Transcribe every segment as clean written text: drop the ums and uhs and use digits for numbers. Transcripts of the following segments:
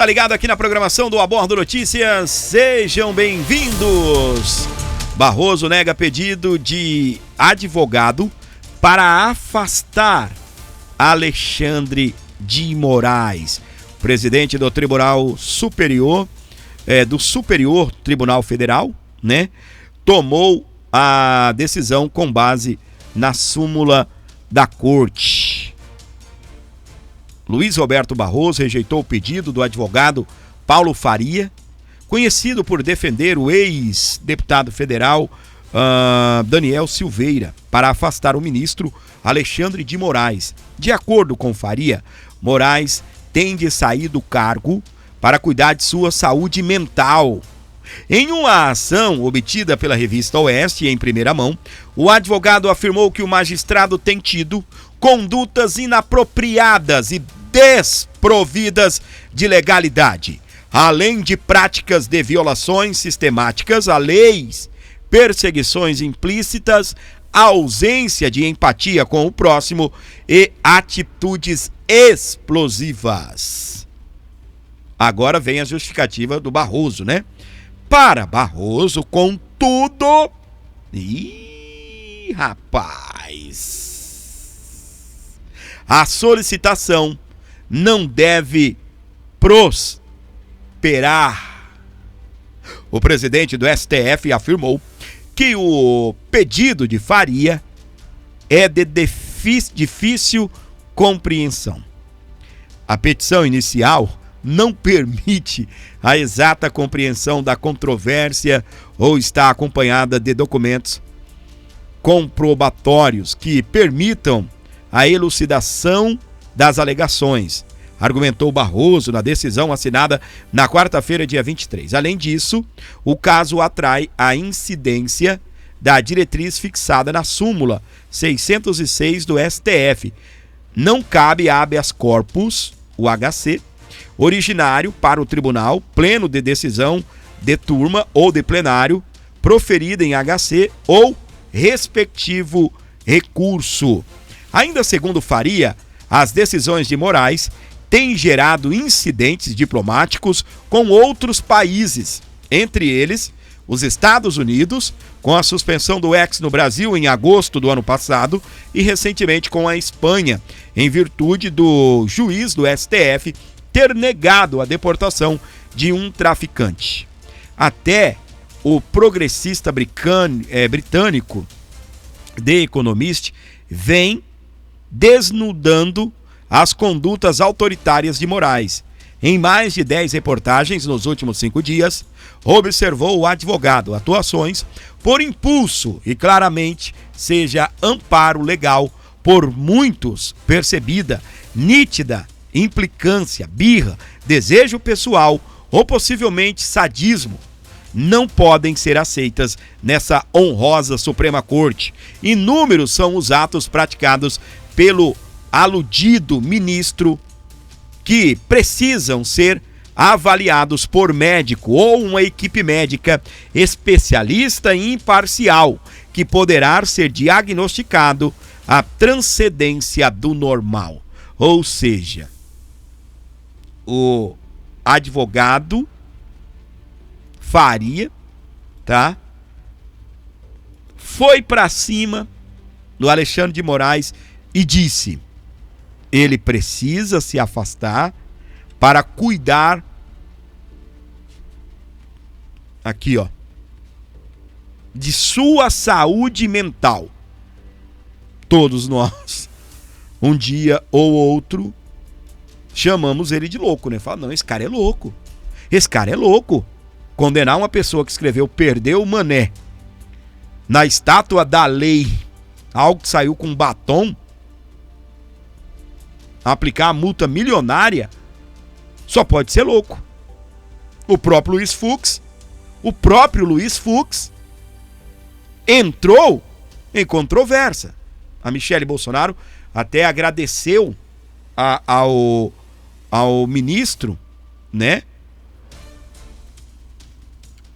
Tá ligado aqui na programação do Abordo Notícias, sejam bem-vindos. Barroso nega pedido de advogado para afastar Alexandre de Moraes. O presidente do Tribunal Superior, do Superior Tribunal Federal, né, tomou a decisão com base na súmula da Corte. Luiz Roberto Barroso rejeitou o pedido do advogado Paulo Faria, conhecido por defender o ex-deputado federal Daniel Silveira, para afastar o ministro Alexandre de Moraes. De acordo com Faria, Moraes tem de sair do cargo para cuidar de sua saúde mental. Em uma ação obtida pela revista Oeste em primeira mão, o advogado afirmou que o magistrado tem tido condutas inapropriadas e desprovidas de legalidade, além de práticas de violações sistemáticas a leis, perseguições implícitas, ausência de empatia com o próximo e atitudes explosivas. Agora vem a justificativa do Barroso, né? Para Barroso, contudo... Ih, rapaz! A solicitação não deve prosperar. O presidente do STF afirmou que o pedido de Faria é de difícil compreensão. A petição inicial não permite a exata compreensão da controvérsia ou está acompanhada de documentos comprobatórios que permitam a elucidação das alegações, argumentou Barroso na decisão assinada na quarta-feira, dia 23. Além disso, o caso atrai a incidência da diretriz fixada na súmula 606 do STF. Não cabe habeas corpus, o HC, originário para o tribunal, pleno de decisão de turma ou de plenário, proferida em HC ou respectivo recurso. Ainda segundo Faria, as decisões de Moraes têm gerado incidentes diplomáticos com outros países, entre eles os Estados Unidos, com a suspensão do ex no Brasil em agosto do ano passado e recentemente com a Espanha, em virtude do juiz do STF ter negado a deportação de um traficante. Até o progressista britânico The Economist vem desnudando as condutas autoritárias de Moraes. Em mais de 10 reportagens nos últimos 5 dias, observou o advogado atuações por impulso e claramente seja amparo legal por muitos percebida, nítida implicância, birra, desejo pessoal ou possivelmente sadismo não podem ser aceitas nessa honrosa Suprema Corte. Inúmeros são os atos praticados pelo aludido ministro que precisam ser avaliados por médico ou uma equipe médica especialista e imparcial que poderá ser diagnosticado a transcendência do normal. Ou seja, o advogado Faria, tá? Foi para cima do Alexandre de Moraes e disse: ele precisa se afastar para cuidar aqui, ó, de sua saúde mental. Todos nós, um dia ou outro, chamamos ele de louco, né? Fala, não, esse cara é louco. Esse cara é louco. Condenar uma pessoa que escreveu "Perdeu o Mané" na estátua da lei, algo que saiu com batom, aplicar a multa milionária, só pode ser louco. O próprio Luiz Fux entrou em controvérsia. A Michele Bolsonaro até agradeceu ao ministro, né?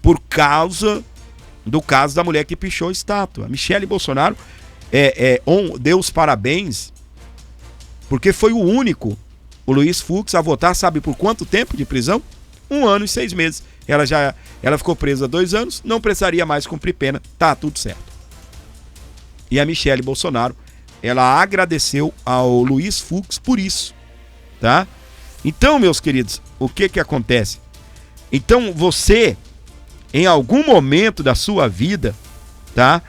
Por causa do caso da mulher que pichou a estátua. A Michele Bolsonaro deu os parabéns porque foi o único o Luiz Fux a votar, sabe por quanto tempo de prisão? 1 ano e 6 meses. Ela ficou presa 2 anos, não precisaria mais cumprir pena, tá tudo certo. E a Michele Bolsonaro, ela agradeceu ao Luiz Fux por isso, tá? Então, meus queridos, o que acontece? Então, você, em algum momento da sua vida, tá?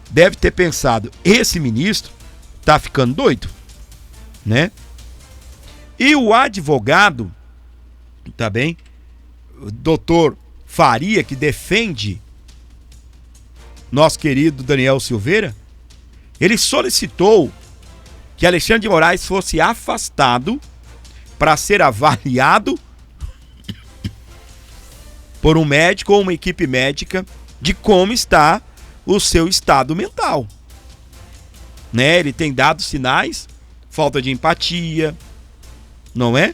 Deve ter pensado, esse ministro tá ficando doido, né? E o advogado, tá bem? O doutor Faria, que defende nosso querido Daniel Silveira, ele solicitou que Alexandre de Moraes fosse afastado para ser avaliado por um médico ou uma equipe médica de como está o seu estado mental, né? Ele tem dado sinais, falta de empatia, não é?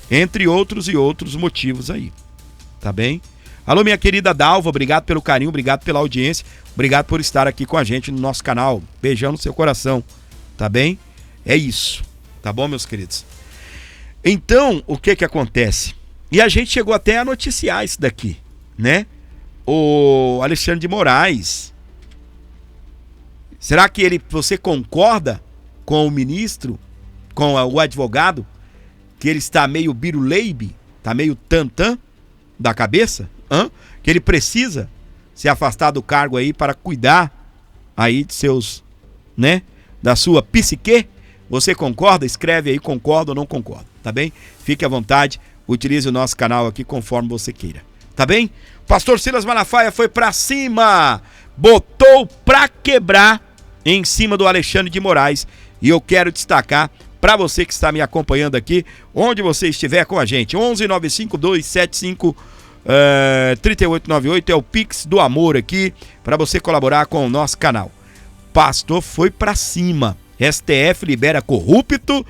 Entre outros e outros motivos aí, tá bem? Alô, minha querida Dalva, obrigado pelo carinho, obrigado pela audiência, obrigado por estar aqui com a gente no nosso canal. Beijão no seu coração, tá bem? É isso, tá bom, meus queridos? Então, o que acontece? E a gente chegou até a noticiar isso daqui, né? O Alexandre de Moraes, será que você concorda com o ministro, com o advogado, que ele está meio biruleibe, está meio tantã da cabeça? Que ele precisa se afastar do cargo aí para cuidar aí de seus, né, da sua psique? Você concorda? Escreve aí, concorda ou não concorda, tá bem? Fique à vontade, utilize o nosso canal aqui conforme você queira, tá bem? Pastor Silas Malafaia foi pra cima, botou pra quebrar em cima do Alexandre de Moraes, e eu quero destacar para você que está me acompanhando aqui, onde você estiver com a gente, 11-95275-3898 é o Pix do Amor aqui, para você colaborar com o nosso canal. Pastor foi pra cima, STF libera corruptos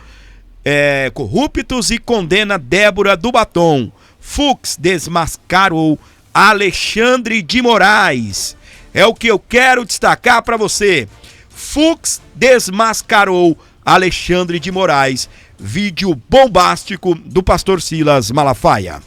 e condena Débora do Batom. Fux desmascarou Alexandre de Moraes. É o que eu quero destacar para você. Fux desmascarou Alexandre de Moraes. Vídeo bombástico do pastor Silas Malafaia.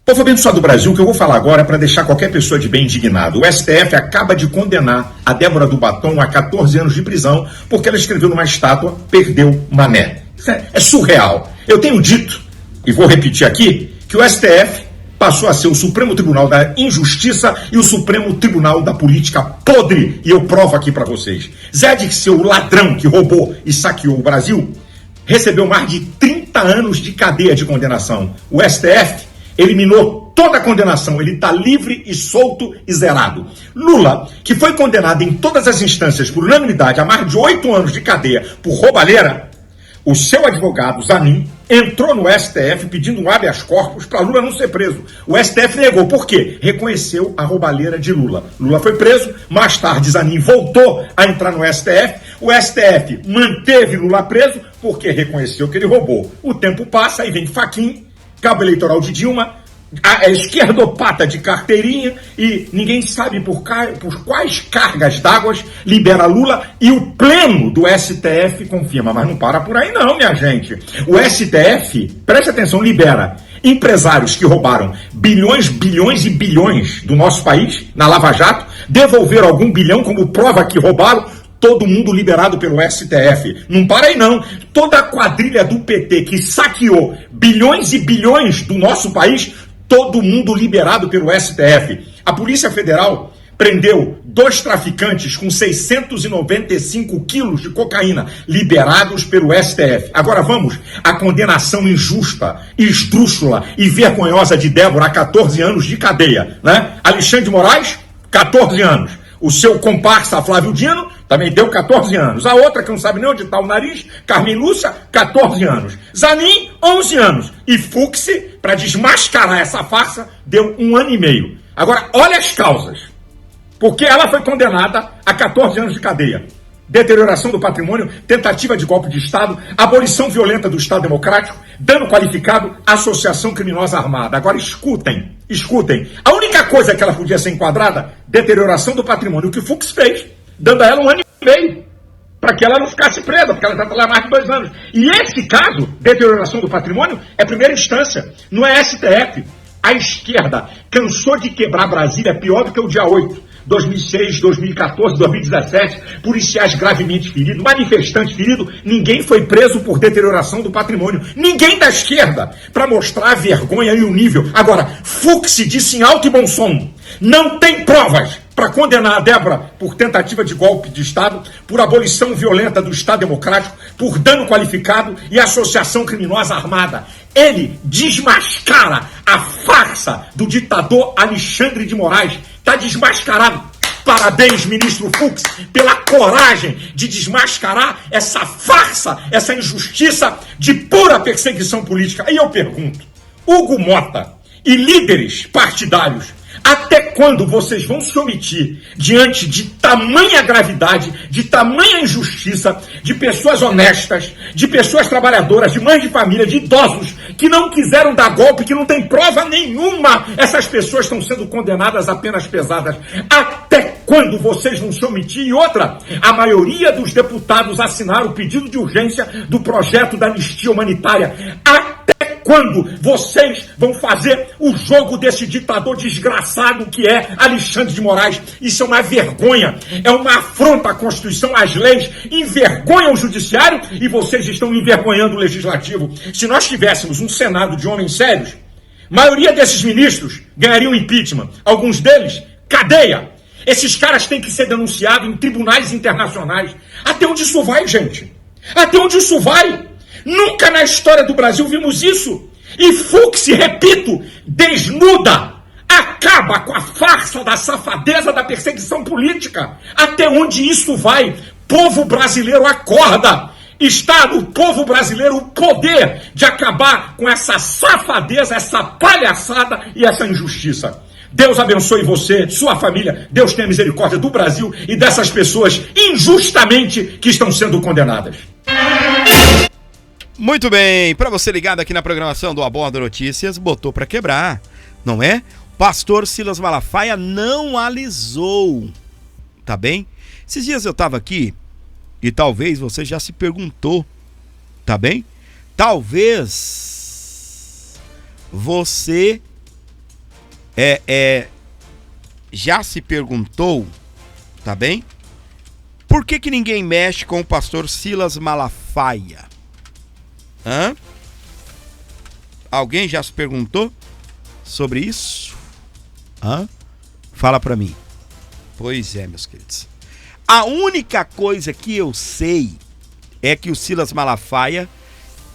Povo abençoado do Brasil, o que eu vou falar agora é para deixar qualquer pessoa de bem indignado. O STF acaba de condenar a Débora do Batom a 14 anos de prisão porque ela escreveu numa estátua, perdeu Mané. Isso é surreal. Eu tenho dito, e vou repetir aqui, que o STF passou a ser o Supremo Tribunal da Injustiça e o Supremo Tribunal da Política Podre. E eu provo aqui para vocês. Zé Dirceu, o ladrão que roubou e saqueou o Brasil, recebeu mais de 30 anos de cadeia de condenação. O STF eliminou toda a condenação. Ele está livre e solto e zerado. Lula, que foi condenado em todas as instâncias por unanimidade a mais de 8 anos de cadeia por roubalheira, o seu advogado, Zanin, entrou no STF pedindo um habeas corpus para Lula não ser preso. O STF negou. Por quê? Reconheceu a roubalheira de Lula. Lula foi preso, mais tarde Zanin voltou a entrar no STF. O STF manteve Lula preso porque reconheceu que ele roubou. O tempo passa e vem Fachin, cabo eleitoral de Dilma, a esquerdopata de carteirinha, e ninguém sabe por quais cargas d'água libera Lula, e o pleno do STF confirma. Mas não para por aí não, minha gente. O STF, preste atenção, libera empresários que roubaram bilhões, bilhões e bilhões do nosso país, na Lava Jato, devolveram algum bilhão como prova que roubaram, todo mundo liberado pelo STF. Não para aí não. Toda a quadrilha do PT que saqueou bilhões e bilhões do nosso país, todo mundo liberado pelo STF. A Polícia Federal prendeu 2 traficantes com 695 quilos de cocaína, liberados pelo STF. Agora vamos à condenação injusta, esdrúxula e vergonhosa de Débora a 14 anos de cadeia, né? Alexandre de Moraes, 14 anos. O seu comparsa Flávio Dino também deu 14 anos. A outra, que não sabe nem onde está o nariz, Carmen Lúcia, 14 anos. Zanin, 11 anos. E Fux, para desmascarar essa farsa, deu 1 ano e meio. Agora, olha as causas. Porque ela foi condenada a 14 anos de cadeia. Deterioração do patrimônio, tentativa de golpe de Estado, abolição violenta do Estado Democrático, dano qualificado, associação criminosa armada. Agora escutem. A única coisa que ela podia ser enquadrada, deterioração do patrimônio, o que Fux fez, dando a ela 1 ano e meio. para que ela não ficasse presa, porque ela já está lá há mais de 2 anos. E esse caso, deterioração do patrimônio, é primeira instância, não é STF. A esquerda cansou de quebrar Brasília pior do que o dia 8. 2006, 2014, 2017, policiais gravemente feridos, manifestantes feridos, ninguém foi preso por deterioração do patrimônio. Ninguém da esquerda, para mostrar a vergonha e o nível. Agora, Fux disse em alto e bom som, não tem provas para condenar a Débora por tentativa de golpe de Estado, por abolição violenta do Estado Democrático, por dano qualificado e associação criminosa armada. Ele desmascara a farsa do ditador Alexandre de Moraes. Está desmascarado. Parabéns, ministro Fux, pela coragem de desmascarar essa farsa, essa injustiça de pura perseguição política. Aí eu pergunto, Hugo Mota e líderes partidários, até quando vocês vão se omitir diante de tamanha gravidade, de tamanha injustiça, de pessoas honestas, de pessoas trabalhadoras, de mães de família, de idosos que não quiseram dar golpe, que não tem prova nenhuma? Essas pessoas estão sendo condenadas a penas pesadas. Até quando vocês vão se omitir? E outra, a maioria dos deputados assinaram o pedido de urgência do projeto da anistia humanitária. Até quando vocês vão fazer o jogo desse ditador desgraçado que é Alexandre de Moraes? Isso é uma vergonha, é uma afronta à Constituição, às leis, envergonham o Judiciário e vocês estão envergonhando o Legislativo. Se nós tivéssemos um Senado de homens sérios, a maioria desses ministros ganhariam impeachment, alguns deles, cadeia. Esses caras têm que ser denunciados em tribunais internacionais. Até onde isso vai, gente? Até onde isso vai? Nunca na história do Brasil vimos isso. E Fux, repito, desnuda, acaba com a farsa da safadeza da perseguição política. Até onde isso vai? Povo brasileiro, acorda! Está no povo brasileiro o poder de acabar com essa safadeza, essa palhaçada e essa injustiça. Deus abençoe você, sua família. Deus tenha misericórdia do Brasil e dessas pessoas injustamente que estão sendo condenadas. Muito bem, para você ligado aqui na programação do Aborda Notícias, botou para quebrar, não é? Pastor Silas Malafaia não alisou, tá bem? Esses dias eu tava aqui e talvez você já se perguntou, tá bem? Talvez você já se perguntou, tá bem? Por que ninguém mexe com o pastor Silas Malafaia? Hã? Alguém já se perguntou sobre isso? Hã? Fala pra mim. Pois é, meus queridos. A única coisa que eu sei é que o Silas Malafaia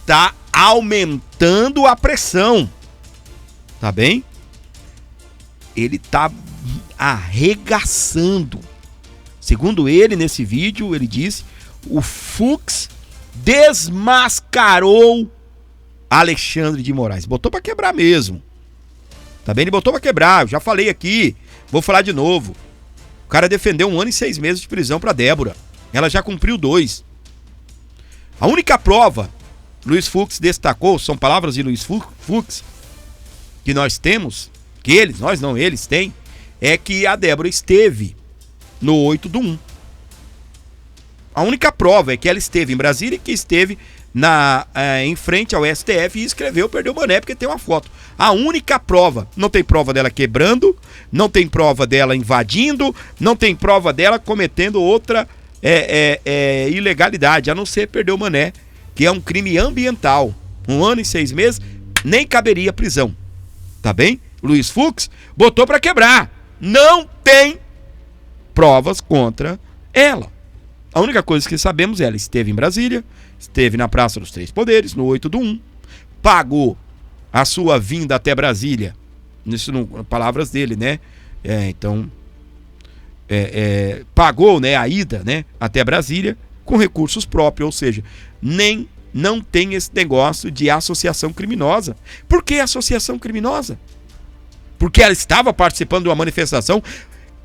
tá aumentando a pressão. Tá bem? Ele tá arregaçando. Segundo ele, nesse vídeo, ele disse, o Fux desmascarou Alexandre de Moraes. Botou pra quebrar mesmo. Tá bem? Ele botou pra quebrar. Eu já falei aqui. Vou falar de novo. O cara defendeu 1 ano e 6 meses de prisão pra Débora. Ela já cumpriu 2. A única prova, Luiz Fux destacou, são palavras de Luiz Fux, que nós temos, que eles, nós não, eles têm, é que a Débora esteve no 8/1. A única prova é que ela esteve em Brasília e que esteve em frente ao STF e escreveu, perdeu o boné porque tem uma foto. A única prova. Não tem prova dela quebrando, não tem prova dela invadindo, não tem prova dela cometendo outra ilegalidade, a não ser perder o boné, que é um crime ambiental. 1 ano e 6 meses, nem caberia prisão. Tá bem? Luiz Fux botou pra quebrar. Não tem provas contra ela. A única coisa que sabemos é ela esteve em Brasília, esteve na Praça dos Três Poderes, no 8/1, pagou a sua vinda até Brasília, isso não, palavras dele, né? Pagou, né, a ida, né, até Brasília com recursos próprios, ou seja, não tem esse negócio de associação criminosa. Por que associação criminosa? Porque ela estava participando de uma manifestação.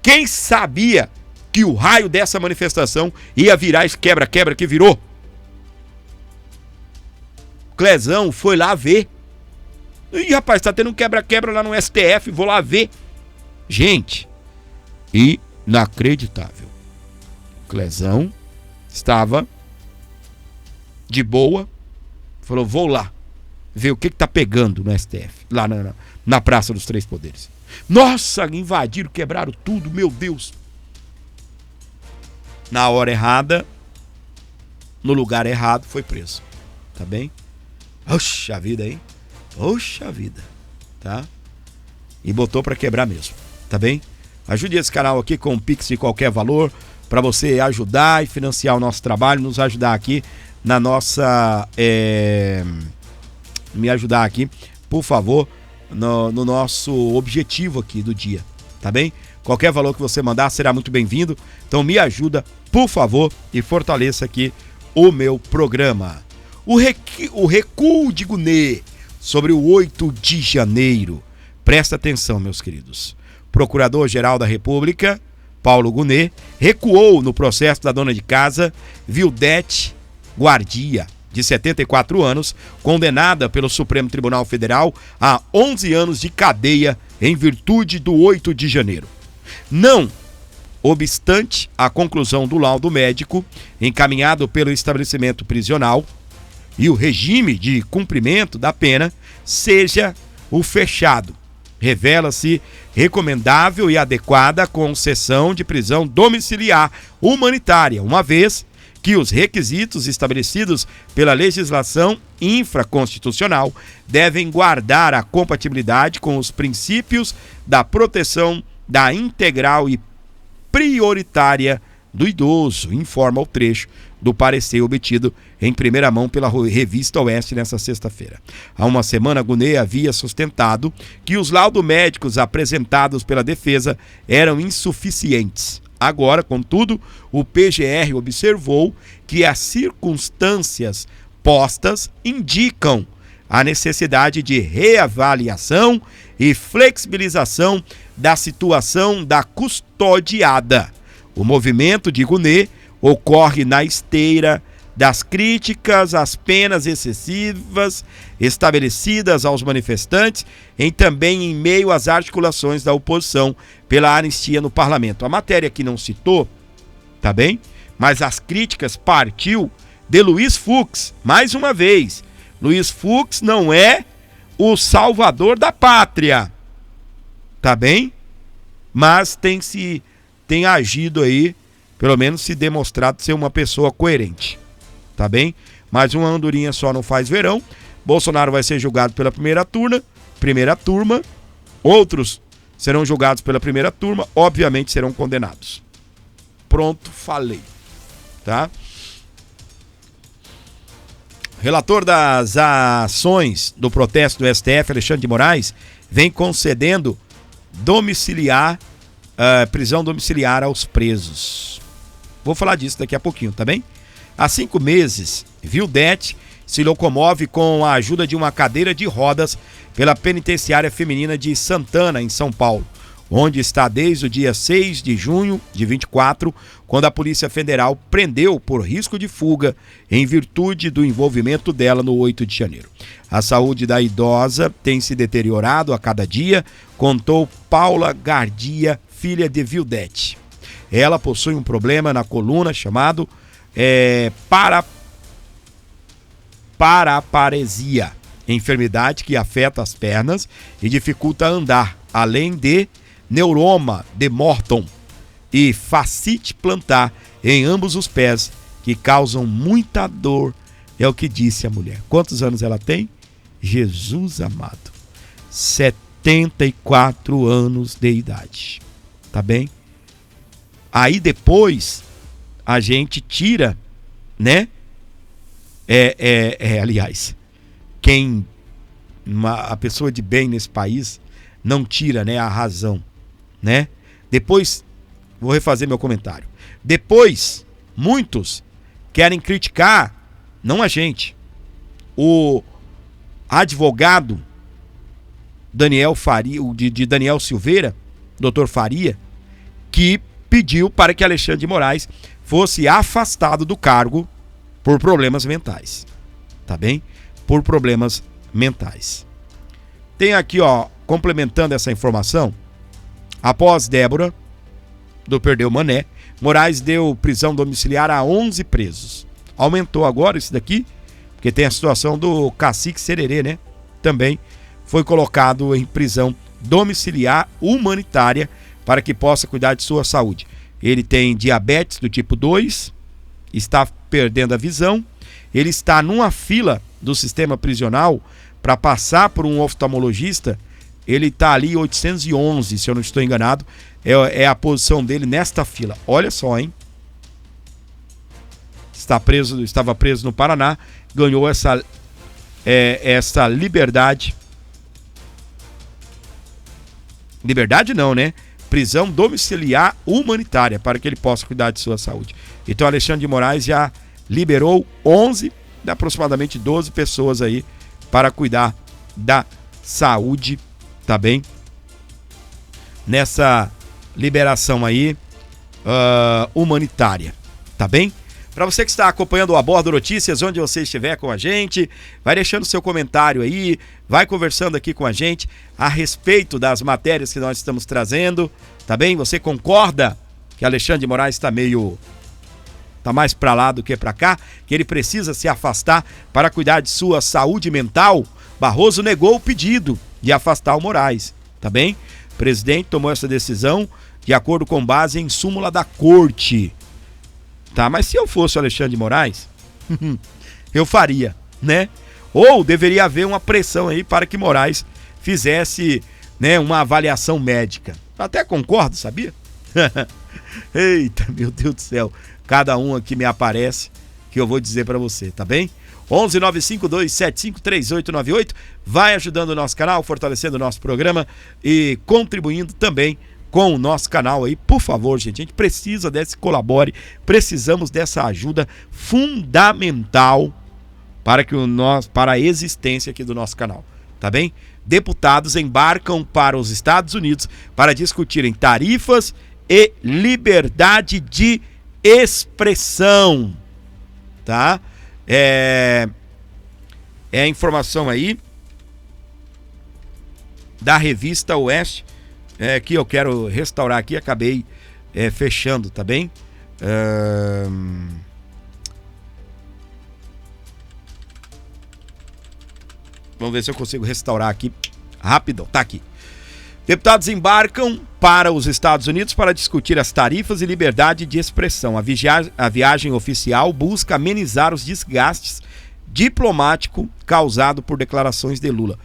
Quem sabia que o raio dessa manifestação ia virar esse quebra-quebra que virou? Clezão foi lá ver. Ih, rapaz, tá tendo um quebra-quebra lá no STF, vou lá ver. Gente, inacreditável. Clezão estava de boa, falou, vou lá ver o que tá pegando no STF, lá na Praça dos Três Poderes. Nossa, invadiram, quebraram tudo, meu Deus. Na hora errada, no lugar errado, foi preso. Tá bem? Oxa vida, hein? Oxa vida, tá? E botou pra quebrar mesmo, tá bem? Ajude esse canal aqui com um Pix de qualquer valor, pra você ajudar e financiar o nosso trabalho, nos ajudar aqui na nossa... me ajudar aqui, por favor, no nosso objetivo aqui do dia, tá bem? Qualquer valor que você mandar será muito bem-vindo, então me ajuda, por favor, e fortaleça aqui o meu programa. O recuo de Gunê sobre o 8 de janeiro. Presta atenção, meus queridos. Procurador-Geral da República, Paulo Gunê, recuou no processo da dona de casa, Vildete Guardia, de 74 anos, condenada pelo Supremo Tribunal Federal a 11 anos de cadeia em virtude do 8 de janeiro. Não obstante a conclusão do laudo médico encaminhado pelo estabelecimento prisional e o regime de cumprimento da pena seja o fechado. Revela-se recomendável e adequada a concessão de prisão domiciliar humanitária, uma vez que os requisitos estabelecidos pela legislação infraconstitucional devem guardar a compatibilidade com os princípios da proteção da integral e prioritária do idoso, informa o trecho do parecer obtido em primeira mão pela Revista Oeste nesta sexta-feira. Há uma semana, Gunê havia sustentado que os laudos médicos apresentados pela defesa eram insuficientes. Agora, contudo, o PGR observou que as circunstâncias postas indicam a necessidade de reavaliação e flexibilização da situação da custodiada. O movimento de Gunê ocorre na esteira das críticas às penas excessivas estabelecidas aos manifestantes e também em meio às articulações da oposição pela anistia no parlamento. A matéria que não citou, tá bem? Mas as críticas partiu de Luiz Fux, mais uma vez. Luiz Fux não é o salvador da pátria, tá bem? Mas tem agido aí, pelo menos se demonstrado ser uma pessoa coerente, tá bem? Mas uma andorinha só não faz verão. Bolsonaro vai ser julgado pela primeira turma, outros serão julgados pela primeira turma, obviamente serão condenados. Pronto, falei, tá? Relator das ações do protesto do STF, Alexandre de Moraes, vem concedendo prisão domiciliar aos presos. Vou falar disso daqui a pouquinho, tá bem? Há 5 meses, Vildete se locomove com a ajuda de uma cadeira de rodas pela penitenciária feminina de Santana, em São Paulo, onde está desde o dia 6 de junho de 24, quando a Polícia Federal prendeu por risco de fuga em virtude do envolvimento dela no 8 de janeiro. A saúde da idosa tem se deteriorado a cada dia, contou Paula Gardia, filha de Vildete. Ela possui um problema na coluna chamado paraparesia, enfermidade que afeta as pernas e dificulta andar, além de neuroma de Morton e fascite plantar em ambos os pés, que causam muita dor, é o que disse a mulher. Quantos anos ela tem? Jesus amado, 74 anos de idade, tá bem? Aí depois a gente tira, né? Aliás, a pessoa de bem nesse país não tira, né, a razão, né? Depois, vou refazer meu comentário. Depois, muitos querem criticar, não a gente, o advogado Daniel Faria, de Daniel Silveira, Dr. Faria, que pediu para que Alexandre de Moraes fosse afastado do cargo por problemas mentais, tá bem? Por problemas mentais. Tem aqui, ó, complementando essa informação, após Débora do Perdeu Mané, Moraes deu prisão domiciliar a 11 presos. Aumentou agora isso daqui, porque tem a situação do Cacique Sererê, né? Também foi colocado em prisão domiciliar humanitária para que possa cuidar de sua saúde. Ele tem diabetes do tipo 2, está perdendo a visão, ele está numa fila do sistema prisional para passar por um oftalmologista. Ele está ali 811, se eu não estou enganado, é a posição dele nesta fila. Olha só, hein? Estava preso no Paraná, ganhou essa liberdade. Liberdade não, né? Prisão domiciliar humanitária para que ele possa cuidar de sua saúde. Então Alexandre de Moraes já liberou 11 de aproximadamente 12 pessoas aí para cuidar da saúde, tá bem? Nessa liberação aí humanitária, tá bem? Para você que está acompanhando o Abordo Notícias, onde você estiver com a gente, vai deixando seu comentário aí, vai conversando aqui com a gente a respeito das matérias que nós estamos trazendo, tá bem? Você concorda que Alexandre de Moraes está mais para lá do que para cá, que ele precisa se afastar para cuidar de sua saúde mental? Barroso negou o pedido de afastar o Moraes, tá bem? O presidente tomou essa decisão de acordo com base em súmula da corte. Tá, mas se eu fosse o Alexandre de Moraes, eu faria, né? Ou deveria haver uma pressão aí para que Moraes fizesse, né, uma avaliação médica. Até concordo, sabia? Eita, meu Deus do céu. Cada um aqui me aparece que eu vou dizer para você, tá bem? 11952753898. Vai ajudando o nosso canal, fortalecendo o nosso programa e contribuindo também com o nosso canal aí, por favor, gente. A gente precisa colabore, precisamos dessa ajuda fundamental para a existência aqui do nosso canal, tá bem? Deputados embarcam para os Estados Unidos para discutirem tarifas e liberdade de expressão, tá? É a informação aí da revista Oeste, que eu quero restaurar aqui, acabei fechando, tá bem? Vamos ver se eu consigo restaurar aqui rapidão, tá aqui. Deputados embarcam para os Estados Unidos para discutir as tarifas e liberdade de expressão. A viagem oficial busca amenizar os desgastes diplomáticos causados por declarações de Lula.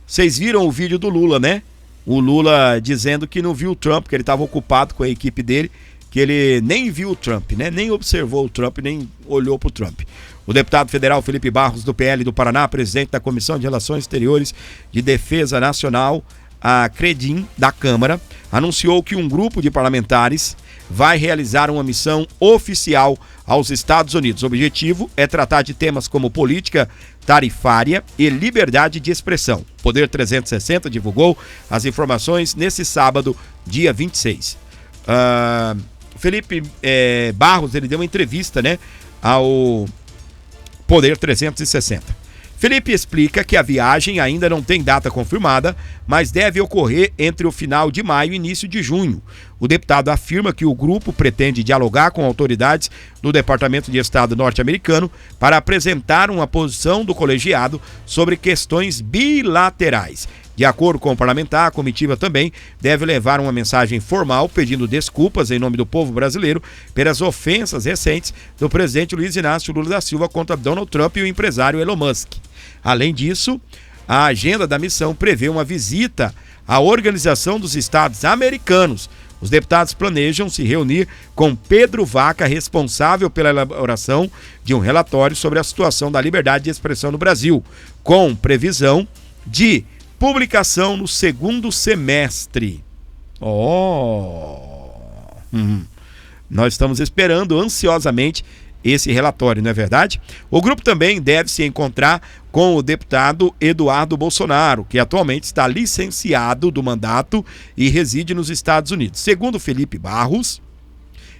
Vocês viram o vídeo do Lula, né? O Lula dizendo que não viu o Trump, que ele estava ocupado com a equipe dele, que ele nem viu o Trump, né? Nem observou o Trump, nem olhou para o Trump. O deputado federal Felipe Barros, do PL do Paraná, presidente da Comissão de Relações Exteriores de Defesa Nacional, a CREDIM, da Câmara, anunciou que um grupo de parlamentares vai realizar uma missão oficial aos Estados Unidos. O objetivo é tratar de temas como política tarifária e liberdade de expressão. O Poder 360 divulgou as informações nesse sábado, dia 26. Felipe Barros, ele deu uma entrevista, né, ao Poder 360. Felipe explica que a viagem ainda não tem data confirmada, mas deve ocorrer entre o final de maio e início de junho. O deputado afirma que o grupo pretende dialogar com autoridades do Departamento de Estado norte-americano para apresentar uma posição do colegiado sobre questões bilaterais. De acordo com o parlamentar, a comitiva também deve levar uma mensagem formal pedindo desculpas em nome do povo brasileiro pelas ofensas recentes do presidente Luiz Inácio Lula da Silva contra Donald Trump e o empresário Elon Musk. Além disso, a agenda da missão prevê uma visita à Organização dos Estados Americanos. Os deputados planejam se reunir com Pedro Vaca, responsável pela elaboração de um relatório sobre a situação da liberdade de expressão no Brasil, com previsão de publicação no segundo semestre. Nós estamos esperando ansiosamente esse relatório, não é verdade? O grupo também deve se encontrar com o deputado Eduardo Bolsonaro, que atualmente está licenciado do mandato e reside nos Estados Unidos. Segundo Felipe Barros,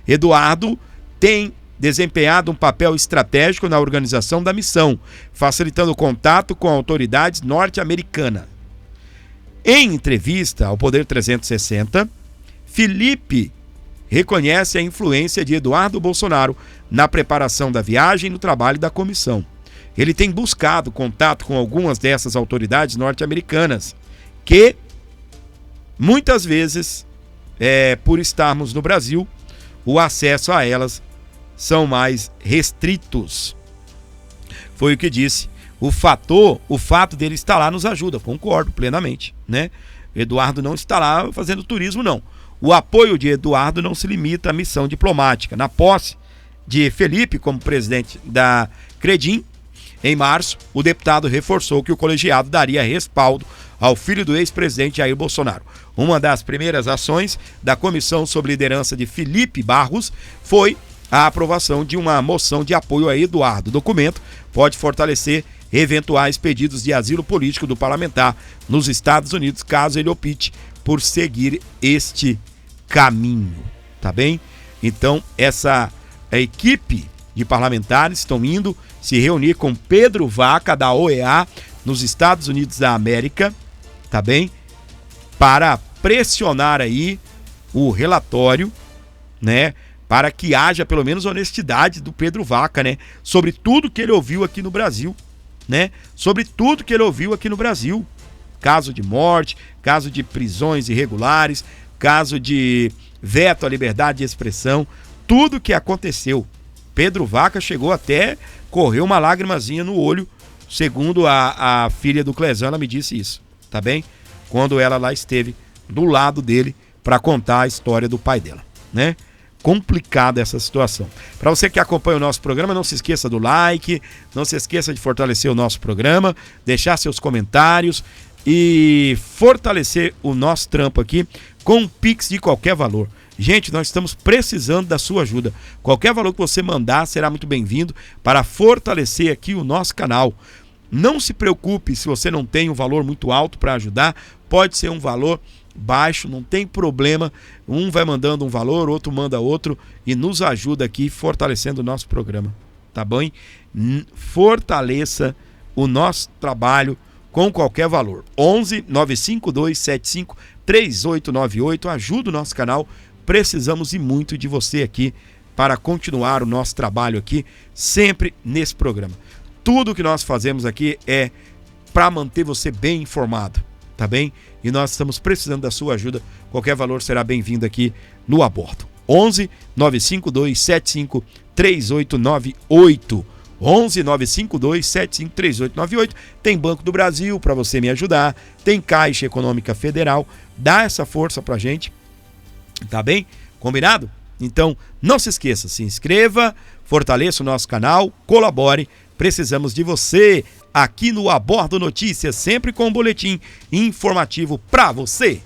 Eduardo tem desempenhado um papel estratégico na organização da missão, facilitando o contato com autoridades norte-americanas. Em entrevista ao Poder 360, Felipe reconhece a influência de Eduardo Bolsonaro na preparação da viagem e no trabalho da comissão. Ele tem buscado contato com algumas dessas autoridades norte-americanas, que muitas vezes, por estarmos no Brasil, o acesso a elas são mais restritos. Foi o que disse. O fato dele estar lá nos ajuda, concordo plenamente, né? Eduardo não está lá fazendo turismo, não. O apoio de Eduardo não se limita à missão diplomática. Na posse de Felipe como presidente da Credim, em março, o deputado reforçou que o colegiado daria respaldo ao filho do ex-presidente Jair Bolsonaro. Uma das primeiras ações da comissão sob liderança de Felipe Barros foi a aprovação de uma moção de apoio a Eduardo. O documento pode fortalecer eventuais pedidos de asilo político do parlamentar nos Estados Unidos, caso ele opte por seguir este caminho, tá bem? Então, a equipe de parlamentares estão indo se reunir com Pedro Vaca, da OEA, nos Estados Unidos da América, tá bem? Para pressionar aí o relatório, né? Para que haja pelo menos honestidade do Pedro Vaca, né? Sobre tudo que ele ouviu aqui no Brasil, né? Sobre tudo que ele ouviu aqui no Brasil. Caso de morte, caso de prisões irregulares, caso de veto à liberdade de expressão, tudo que aconteceu. Pedro Vaca chegou até correr uma lágrimazinha no olho, segundo a filha do Clezão, ela me disse isso, tá bem? Quando ela lá esteve do lado dele para contar a história do pai dela, né? Complicada essa situação. Para você que acompanha o nosso programa, não se esqueça do like, não se esqueça de fortalecer o nosso programa, deixar seus comentários e fortalecer o nosso trampo aqui com um Pix de qualquer valor. Gente, nós estamos precisando da sua ajuda. Qualquer valor que você mandar será muito bem-vindo para fortalecer aqui o nosso canal. Não se preocupe se você não tem um valor muito alto para ajudar, pode ser um valor baixo, não tem problema. Um vai mandando um valor, outro manda outro e nos ajuda aqui fortalecendo o nosso programa, tá bom? Fortaleça o nosso trabalho com qualquer valor. 11 952 75 3898, ajuda o nosso canal. Precisamos e muito de você aqui para continuar o nosso trabalho aqui sempre nesse programa. Tudo que nós fazemos aqui é para manter você bem informado, tá bem? E nós estamos precisando da sua ajuda. Qualquer valor será bem-vindo aqui no Aborto. 11 952 75 3898. 11 952 75 3898. Tem Banco do Brasil para você me ajudar. Tem Caixa Econômica Federal. Dá essa força pra gente. Tá bem? Combinado? Então, não se esqueça, se inscreva, fortaleça o nosso canal, colabore. Precisamos de você aqui no Abordo Notícias, sempre com um boletim informativo para você.